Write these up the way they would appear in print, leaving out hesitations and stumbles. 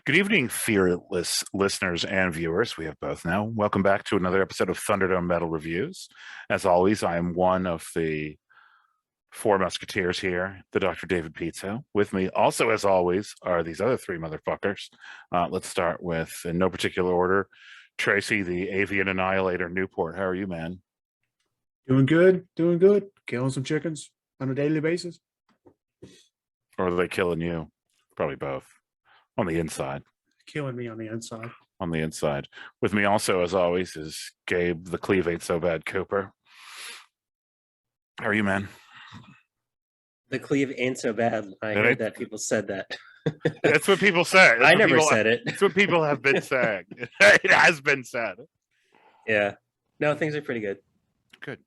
Good evening, fearless listeners and viewers. We have both now. Welcome back to another episode of Thunderdome Metal Reviews. As always, I am one of the four musketeers here, the Dr. David Pizzo. With me, also as always, are these other three motherfuckers. Let's start with, in no particular order, Tracy, the Avian Annihilator Newport. How are you, man? Doing good, doing good. Killing some chickens on a daily basis. Or are they killing you? Probably both. On the inside. Killing me on the inside. On the inside. With me also, as always, is Gabe, the Cleve Ain't So Bad Cooper. How are you, man? The Cleve ain't so bad. I heard that people said that. That's what people say. I never said it. That's what people have been saying. It has been said. Yeah. No, things are pretty good. Good.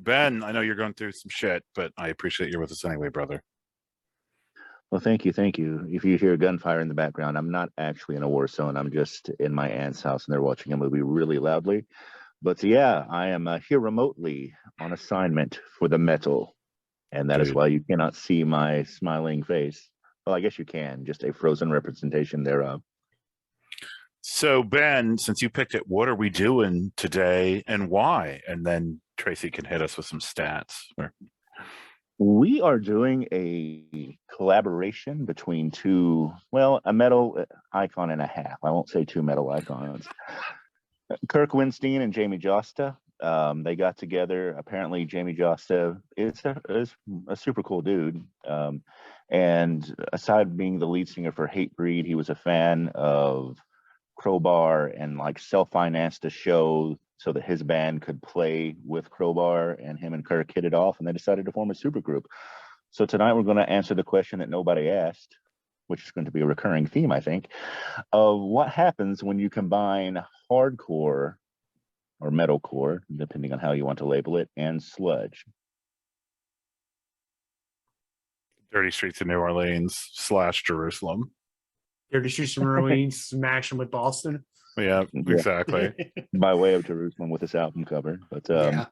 Ben, I know you're going through some shit, but I appreciate you're with us anyway, brother. Well, thank you. If you hear gunfire in the background, I'm not actually in a war zone. I'm just in my aunt's house, and they're watching a movie really loudly. But yeah, I am here remotely on assignment for the metal, and that is why you cannot see my smiling face. Well, I guess you can, just a frozen representation thereof. So, Ben, since you picked it, what are we doing today and why? And then Tracy can hit us with some stats. We are doing a collaboration between a metal icon and a half. I won't say two metal icons. Kirk, Winstein, and Jamey, Josta. They got together. Apparently, Jamey Josta is a super cool dude. And aside being the lead singer for Hatebreed, he was a fan of Crowbar and self-financed a show so that his band could play with Crowbar, and him and Kirk hit it off, and they decided to form a supergroup. So tonight we're going to answer the question that nobody asked, which is going to be a recurring theme, I think, of what happens when you combine hardcore or metalcore, depending on how you want to label it, and sludge. Dirty Streets of New Orleans / Jerusalem. Dirty Streets of New Orleans, smash them with Boston. Yeah, exactly. By way of Jerusalem with this album cover. But yeah.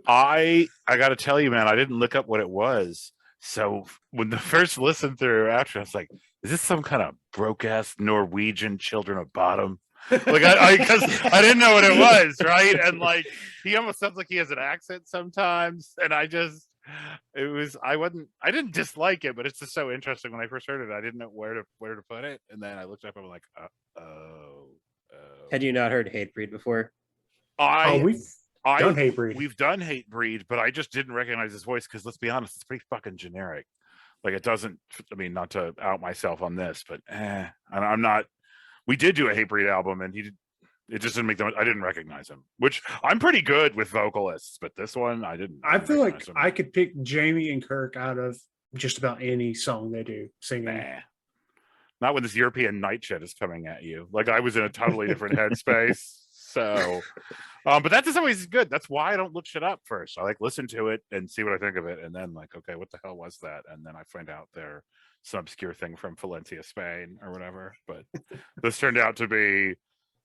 I got to tell you, man, I didn't look up what it was. So when the first listen through after, I was like, is this some kind of broke ass Norwegian Children of Bottom? Because I didn't know what it was, right? And he almost sounds like he has an accent sometimes, and I didn't dislike it, but it's just so interesting. When I first heard it, I didn't know where to put it, and then I looked up and I'm like, oh. Had you not heard Hatebreed before? We've done Hatebreed. We've done Hatebreed, but I just didn't recognize his voice because let's be honest, it's pretty fucking generic. It doesn't. I mean, not to out myself on this, but I'm not. We did do a Hatebreed album, and it just didn't make them. I didn't recognize him, which I'm pretty good with vocalists, but this one I didn't. I feel like I could pick Jamey and Kirk out of just about any song they do singing. Nah. Not when this European night shit is coming at you. I was in a totally different headspace. So, but that is always good. That's why I don't look shit up first. I listen to it and see what I think of it, and then okay, what the hell was that? And then I find out they're some obscure thing from Valencia, Spain, or whatever. But this turned out to be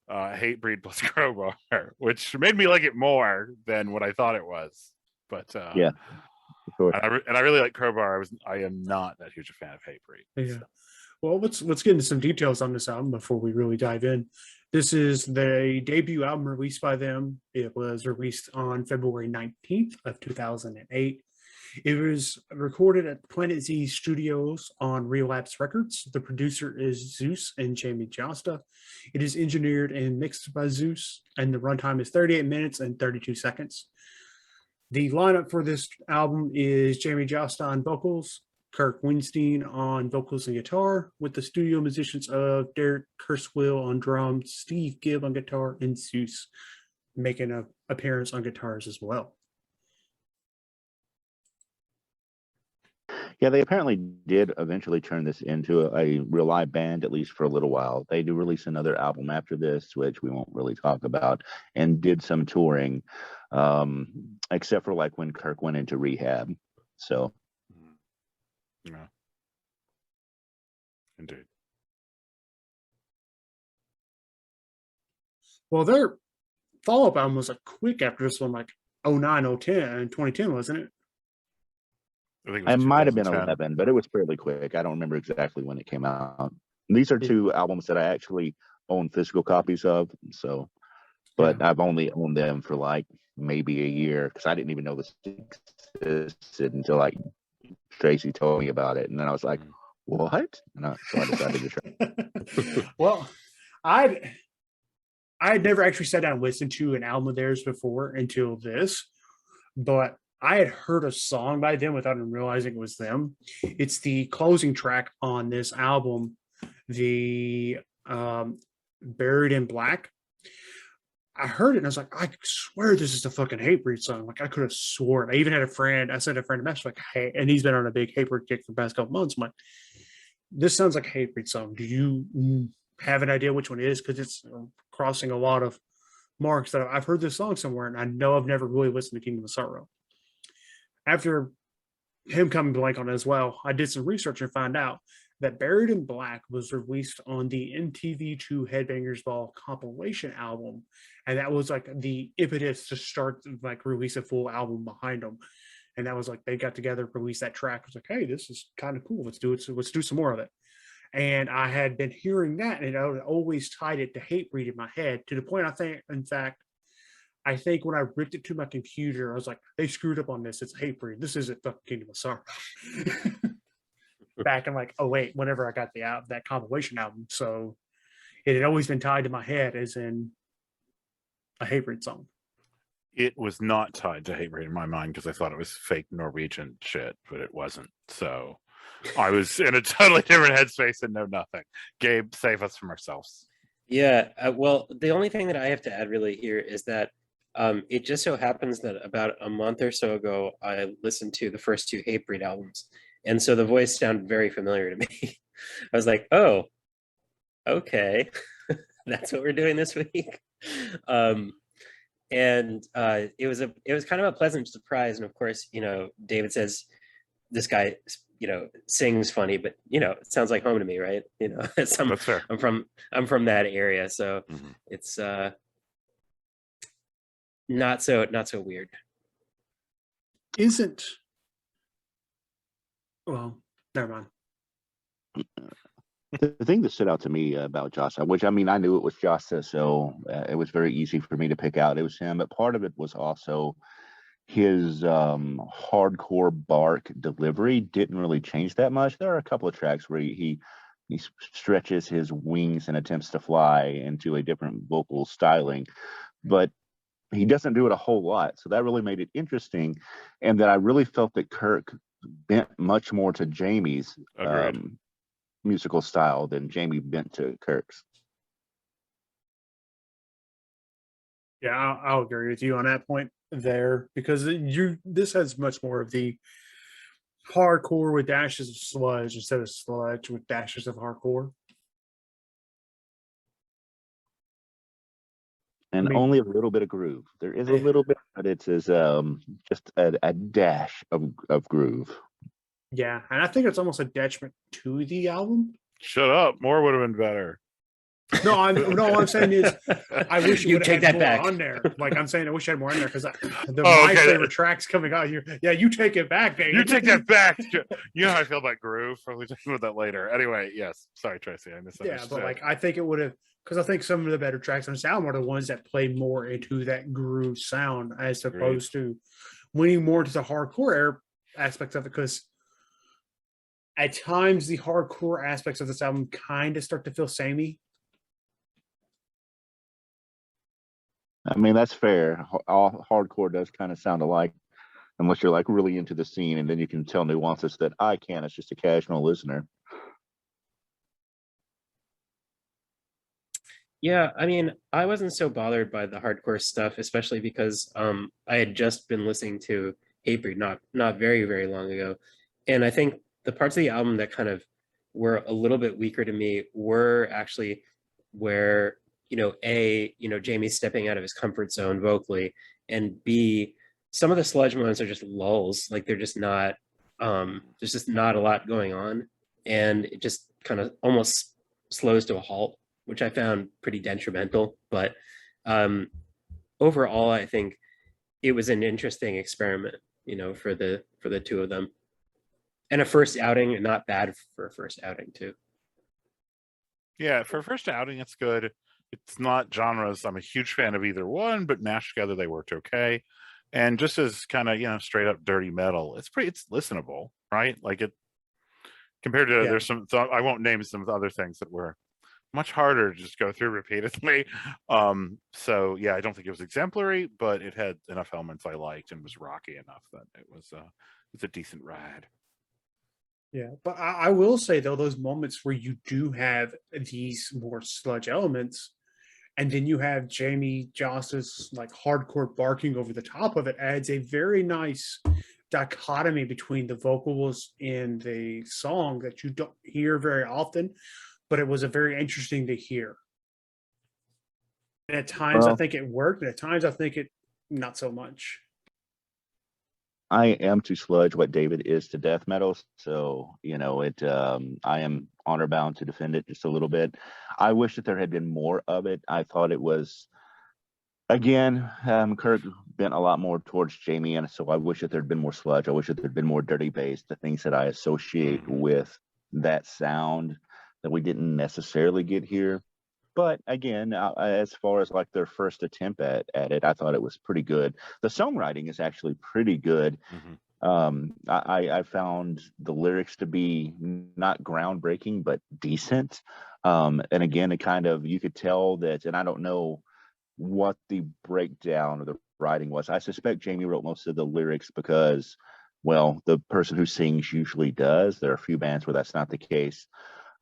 Hatebreed plus Crowbar, which made me like it more than what I thought it was. But yeah, sure. And I really like Crowbar. I am not that huge a fan of Hatebreed. Yeah. So. Well, let's get into some details on this album before we really dive in. This is the debut album released by them. It was released on February 19th of 2008. It was recorded at Planet Z Studios on Relapse Records. The producer is Zeus and Jamey Josta. It is engineered and mixed by Zeus, and the runtime is 38 minutes and 32 seconds. The lineup for this album is Jamey Josta on vocals, Kirk Winstein on vocals and guitar, with the studio musicians of Derek Kurswill on drums, Steve Gibb on guitar, and Zeus making an appearance on guitars as well. Yeah, they apparently did eventually turn this into a real live band, at least for a little while. They do release another album after this, which we won't really talk about, and did some touring, except for when Kirk went into rehab. So. Yeah. Indeed. Well, their follow-up album was quick after this one, 09, 010, 2010, wasn't it? It might have been 11, but it was fairly quick. I don't remember exactly when it came out. These are two albums that I actually own physical copies of. So, but I've only owned them for like maybe a year because I didn't even know this existed until like Tracy told me about it, and then I was like, "What?" So I decided to try. Well, I had never actually sat down and listened to an album of theirs before until this, but I had heard a song by them without even realizing it was them. It's the closing track on this album, the Buried in Black. I heard it and I was like, I swear this is the fucking Hatebreed song. Like I could have sworn. I even had a friend, I sent a friend a message like, hey, and he's been on a big Hatebreed kick for the past couple months. I'm like, this sounds like a Hatebreed song. Do you have an idea which one it is? Because it's crossing a lot of marks that I've heard this song somewhere, and I know I've never really listened to Kingdom of Sorrow. After him coming blank on it as well, I did some research and found out that Buried in Black was released on the MTV2 Headbangers Ball compilation album, and that was like the impetus to start like release a full album behind them. And that was like they got together, released that track. I was like, hey, this is kind of cool. Let's do it. So let's do some more of it. And I had been hearing that, and I would always tied it to Hatebreed in my head to the point I think, in fact, I think when I ripped it to my computer, I was like, they screwed up on this. It's Hatebreed. This isn't fucking Kingdom of Sorrow. Back in like, oh wait, whenever I got that compilation album. So it had always been tied to my head as in a Hatebreed song. It was not tied to Hatebreed in my mind because I thought it was fake Norwegian shit, but it wasn't. So I was in a totally different headspace and know nothing. Gabe, save us from ourselves. Yeah, well, the only thing that I have to add really here is that it just so happens that about a month or so ago, I listened to the first two Hatebreed albums. And so the voice sounded very familiar to me. I was like, oh, okay, that's what we're doing this week. And it was kind of a pleasant surprise. And of course, David says this guy, sings funny, but it sounds like home to me, right? That's fair. I'm from that area, so it's not so weird. Well, never mind. The thing that stood out to me about Jasta, which I mean, I knew it was Jasta, so it was very easy for me to pick out it was him. But part of it was also his hardcore bark delivery didn't really change that much. There are a couple of tracks where he stretches his wings and attempts to fly into a different vocal styling, but he doesn't do it a whole lot. So that really made it interesting, and that I really felt that Kirk bent much more to Jamey's musical style than Jamey bent to Kirk's. Yeah, I'll agree with you on that point there, because this has much more of the hardcore with dashes of sludge instead of sludge with dashes of hardcore. And only a little bit of groove. There is a little bit, but it's just a dash of groove. Yeah, and I think it's almost a detriment to the album. Shut up. More would have been better. No, all I'm saying is I wish you would take have that had more back on there. Like I'm saying, I wish I had more on there because my favorite tracks coming out here. Yeah, you take it back, baby. You take that back. You know how I feel about groove. We'll talk about that later. Anyway, yes. Sorry, Tracy. I misunderstood. Yeah, but like I think it would have, because I think some of the better tracks on sound are the ones that play more into that groove sound as opposed to leaning more into the hardcore aspects of it. Because at times the hardcore aspects of this album kind of start to feel samey. I mean, that's fair. All hardcore does kind of sound alike, unless you're like really into the scene, and then you can tell nuances that I can't. It's just a casual listener. Yeah, I mean, I wasn't so bothered by the hardcore stuff, especially because I had just been listening to Hatebreed not very, very long ago. And I think the parts of the album that kind of were a little bit weaker to me were actually where, Jamey's stepping out of his comfort zone vocally, and B, some of the sludge moments are just lulls. Like they're just not, there's just not a lot going on. And it just kind of almost slows to a halt, which I found pretty detrimental. But overall, I think it was an interesting experiment, for the two of them. And a first outing, not bad for a first outing too. Yeah, for first outing, it's good. It's not genres I'm a huge fan of either one, but mashed together they worked okay. And just as kind of straight up dirty metal, it's listenable, right? Like it compared to Yeah. there's some I won't name some other things that were much harder to just go through repeatedly. So yeah, I don't think it was exemplary, but it had enough elements I liked and was rocky enough that it's a decent ride. Yeah, but I will say though, those moments where you do have these more sludge elements, and then you have Jamey Josta's like hardcore barking over the top of it, adds a very nice dichotomy between the vocals in the song that you don't hear very often, but it was a very interesting to hear. And at times I Well, think it worked, and at times I think it not so much. I am to sludge what David is to death metal, so I am honor bound to defend it just a little bit. I wish that there had been more of it. I thought it was, again, Kirk bent a lot more towards Jamey, and so I wish that there'd been more sludge. I wish that there'd been more dirty bass, the things that I associate with that sound that we didn't necessarily get here. But again, as far as like their first attempt at it, I thought it was pretty good. The songwriting is actually pretty good. I found the lyrics to be not groundbreaking, but decent. And again, it kind of, you could tell that, and I don't know what the breakdown of the writing was. I suspect Jamey wrote most of the lyrics because, well, the person who sings usually does. There are a few bands where that's not the case.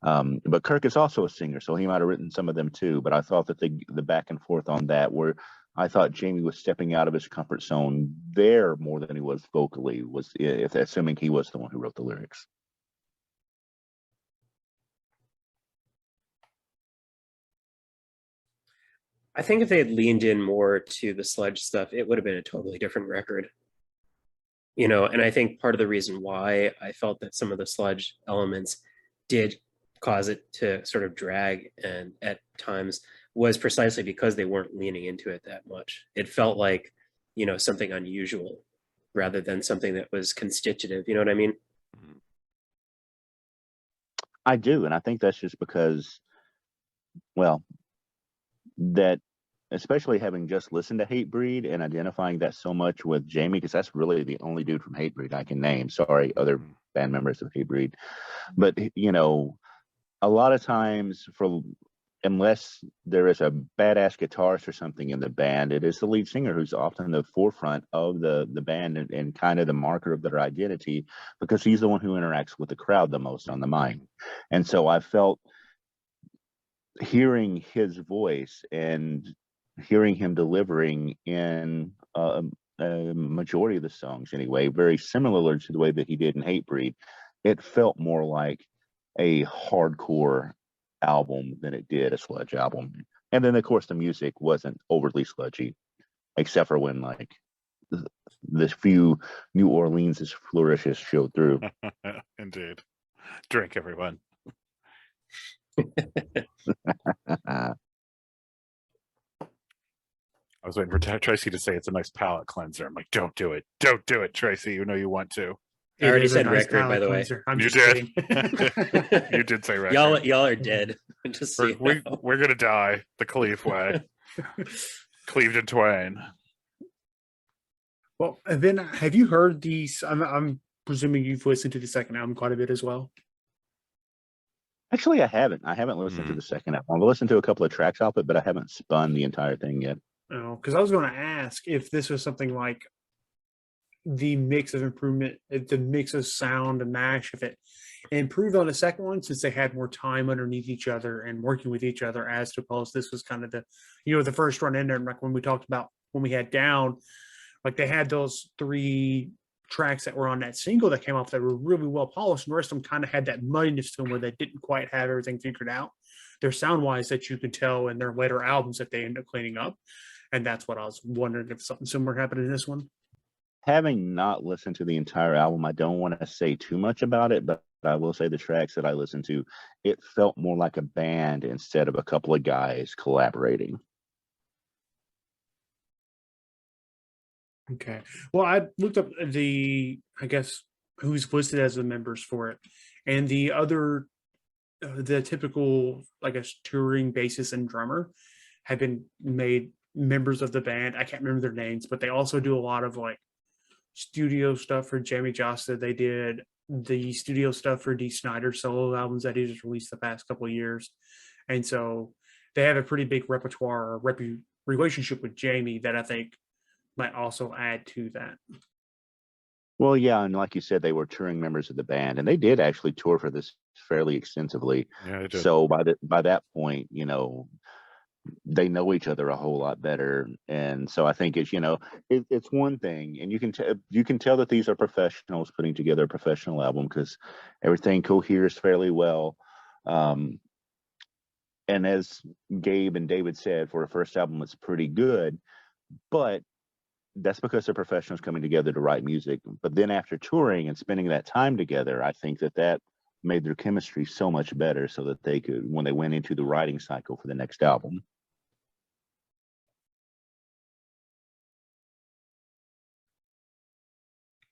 But Kirk is also a singer, so he might have written some of them too. But I thought that the back and forth on that, where I thought Jamey was stepping out of his comfort zone there more than he was vocally, was if assuming he was the one who wrote the lyrics. I think if they had leaned in more to the sludge stuff, it would have been a totally different record. And I think part of the reason why I felt that some of the sludge elements did cause it to sort of drag and at times was precisely because they weren't leaning into it that much. It felt like, something unusual rather than something that was constitutive. You know what I mean? I do, and I think that's just because, well, that especially having just listened to Hatebreed and identifying that so much with Jamey, because that's really the only dude from Hatebreed I can name. Sorry, other band members of Hatebreed, but a lot of times, unless there is a badass guitarist or something in the band, it is the lead singer who's often the forefront of the band and kind of the marker of their identity, because he's the one who interacts with the crowd the most on the mic. And so I felt hearing his voice and hearing him delivering in a majority of the songs anyway, very similar to the way that he did in Hatebreed, it felt more like a hardcore album than it did a sludge album. And then of course the music wasn't overly sludgy, except for when like the few New Orleans flourishes showed through. Indeed. Drink, everyone. I was waiting for Tracy to say it's a nice palate cleanser. I'm like, don't do it. Don't do it, Tracy. You know you want to. I already is a said nice record, by palate the way. cleanser. I'm You just did. kidding. You did say record. Y'all are dead. Just so We're gonna die the Cleve way. Cleaved in twain. Well, and then have you heard these? I'm presuming you've listened to the second album quite a bit as well. Actually, I haven't. I haven't listened to the second album. I've listened to a couple of tracks off it, but I haven't spun the entire thing yet. Oh, because I was going to ask if this was something like the mix of improvement, the mix of sound and mash, if it improved on the second one since they had more time underneath each other and working with each other, as opposed this was kind of the first run in there. And like when we talked about when we had Down, like they had those 3 tracks that were on that single that came off that were really well polished, and the rest of them kind of had that muddiness to them where they didn't quite have everything figured out. They're sound wise that you could tell in their later albums that they end up cleaning up. And that's what I was wondering if something similar happened in this one. Having not listened to the entire album, I don't want to say too much about it, but I will say the tracks that I listened to, it felt more like a band instead of a couple of guys collaborating. Okay. Well, I looked up I guess, who's listed as the members for it. And the other the typical, like a touring bassist and drummer, have been made members of the band. I can't remember their names, but they also do a lot of like studio stuff for Jamey Jasta. They did the studio stuff for D. Snyder solo albums that he just released the past couple of years. And so they have a pretty big repertoire or relationship with Jamey that I think might also add to that. Well, yeah, and like you said, they were touring members of the band, and they did actually tour for this fairly extensively. Yeah, it did. So by that point, they know each other a whole lot better, and so I think it's one thing, and you can tell that these are professionals putting together a professional album because everything coheres fairly well. And as Gabe and David said, for a first album, it's pretty good, but that's because they're professionals coming together to write music. But then after touring and spending that time together, I think that made their chemistry so much better so that they could, when they went into the writing cycle for the next album.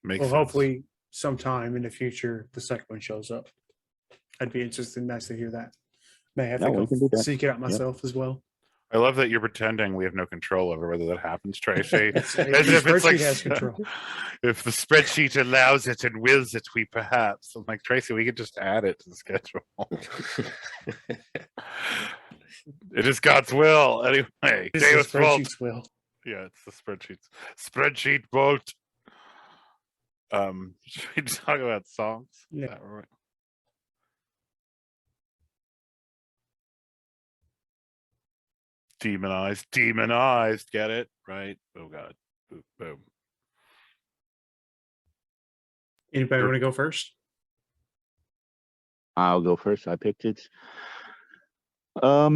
Makes Well, sense. hopefully sometime in the future, the second one shows up. I'd be interested. Nice to hear that. May have to we can do go that. seek it out myself as well. I love that you're pretending we have no control over whether that happens, Tracy. The As if it's spreadsheet has control. if the spreadsheet allows it and wills it, we perhaps. I'm like, Tracy, we could just add it to the schedule. It is God's will. Anyway, It's the Davis Bolt. spreadsheet's will. Yeah, it's the spreadsheets. Spreadsheet Bolt. Should we talk about songs? Yeah. Is that right? Demonized, get it? Right? Oh God. Boom. Anybody Sure. want to go first? I'll go first. I picked it. I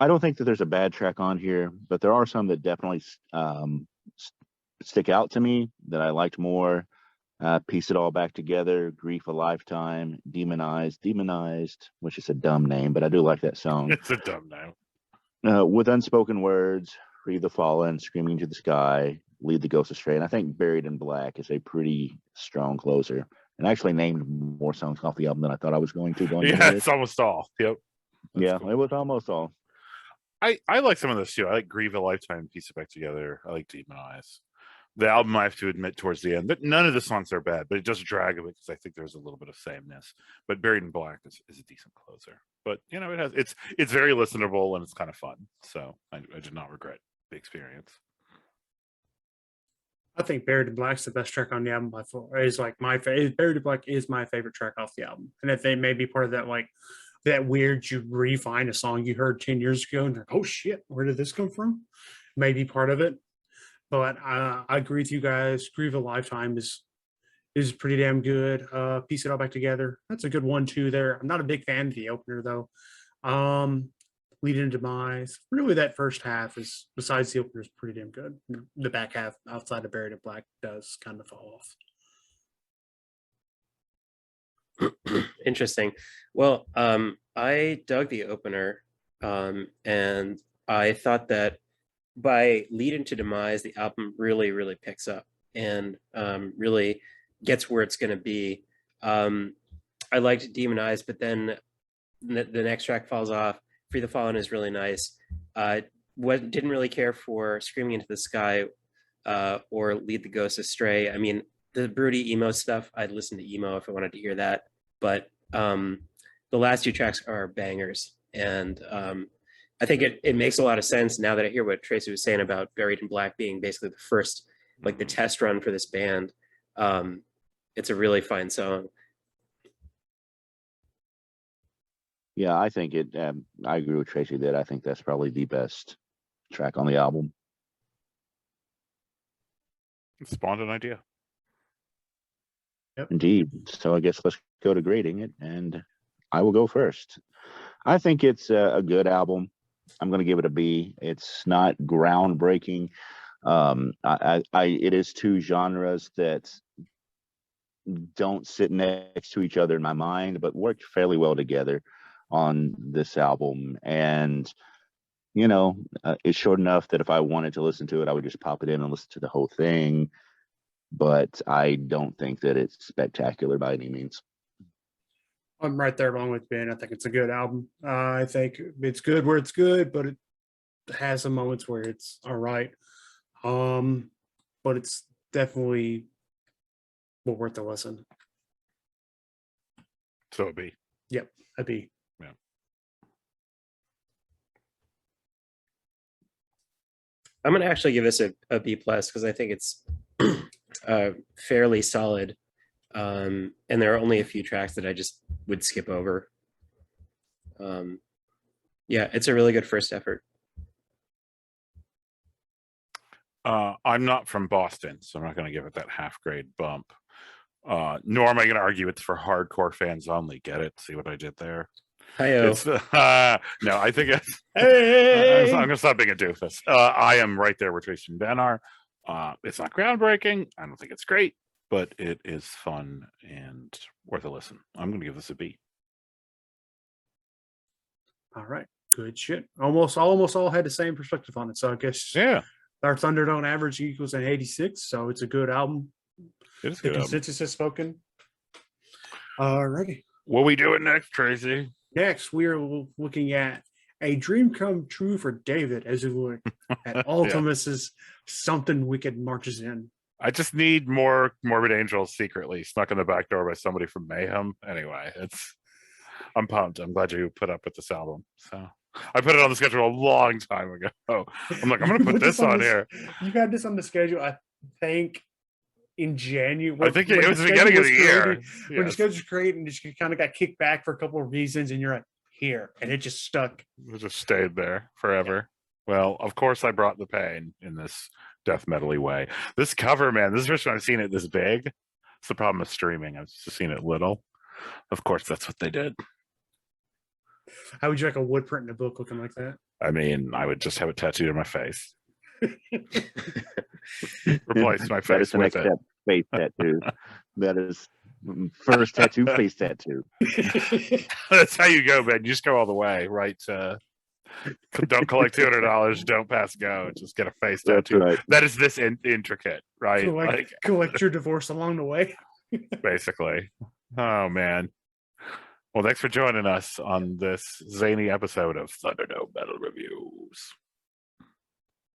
don't think that there's a bad track on here, but there are some that definitely stick out to me that I liked more. Piece It All Back Together, Grief a Lifetime, Demonized, which is a dumb name, but I do like that song. It's a dumb name. With Unspoken Words, Free the Fallen, Screaming to the Sky, Lead the Ghost Astray. And I think Buried in Black is a pretty strong closer. And I actually named more songs off the album than I thought I was going to. Yeah, it's almost all. Yep. That's yeah, cool. it was almost all. I like some of this too. I like Grieve a Lifetime, Piece It Back Together. I like Demonize. The album, I have to admit, towards the end, that none of the songs are bad, but it does drag a bit because I think there's a little bit of sameness. But Buried in Black is a decent closer. But it's very listenable and it's kind of fun. So I did not regret the experience. I think Buried in Black's the best track on the album by far. Is like my favorite. Buried in Black is my favorite track off the album, and if they may be part of that, like that weird you refine a song you heard 10 years ago and you're like, oh shit, where did this come from? Maybe part of it. But I agree with you guys. Grieve a Lifetime is pretty damn good. Piece It All Back Together. That's a good one too there. I'm not a big fan of the opener though. Leading to Demise. Really that first half is, besides the opener, is pretty damn good. The back half outside of Buried in Black does kind of fall off. Interesting. Well, I dug the opener, and I thought that by Lead into Demise, the album really, really picks up and really gets where it's going to be. I liked Demonized, but then the next track falls off. Free the Fallen is really nice. Didn't really care for Screaming into the Sky or Lead the Ghost Astray. I mean, the broody emo stuff, I'd listen to emo if I wanted to hear that. But the last two tracks are bangers. And I think it makes a lot of sense now that I hear what Tracy was saying about Buried in Black being basically the first, like the test run for this band. It's a really fine song. Yeah, I think I agree with Tracy that I think that's probably the best track on the album. It spawned an idea. Yep. Indeed. So I guess let's go to grading it, and I will go first. I think it's a good album. I'm going to give it a B. It's not groundbreaking. It is two genres that don't sit next to each other in my mind, but work fairly well together on this album. And it's short enough that if I wanted to listen to it, I would just pop it in and listen to the whole thing. But I don't think that it's spectacular by any means. I'm right there along with Ben. I think it's a good album. I think it's good where it's good, but it has some moments where it's all right. But it's definitely well worth the listen. So it'd be. Yep, I'd be. Yeah. I'm gonna actually give this a B plus because I think it's fairly solid. And there are only a few tracks that I just would skip over. Yeah, it's a really good first effort. I'm not from Boston, so I'm not going to give it that half grade bump. Nor am I going to argue it's for hardcore fans only. Get it? See what I did there? Hi-yo. It's no, I think it's. Hey! I'm going to stop being a doofus. I am right there with Tracy and Ben are. It's not groundbreaking. I don't think it's great, but it is fun and worth a listen. I'm going to give this a B. All right, good shit. Almost all had the same perspective on it. So I guess Yeah, our Thunderdome average equals an 86. So it's a good album. it is a The good. Album. consensus has spoken. All righty. What we doing next, Tracy? Next, we are looking at A Dream Come True for David as we look at Ultimus's Something Wicked Marches In. I just need more Morbid Angels secretly snuck in the back door by somebody from Mayhem. Anyway, I'm pumped. I'm glad you put up with this album. So I put it on the schedule a long time ago. I'm like, I'm going to put this on here. You had this on the schedule, I think, in January. I think it was the beginning of the year. When the schedule was created and just kind of got kicked back for a couple of reasons, and you're like, here, and it just stuck. It just stayed there forever. Yeah. Well, of course, I brought the pain in this death metal-y way. This cover, man, this is the first time I've seen it this big. It's the problem with streaming. I've just seen it little. Of course, that's what they did. How would you like a wood print in a book looking like that? I mean, I would just have it tattooed on my face. Replace my face with it. Face tattoo. That is first tattoo, face tattoo. That's how you go, man. You just go all the way, right? Don't collect $200. Don't pass go. Just get a face tattoo. Right. That is this intricate, right? Collect your divorce along the way. Basically. Oh man. Well, thanks for joining us on this zany episode of Thunderdome Metal Reviews.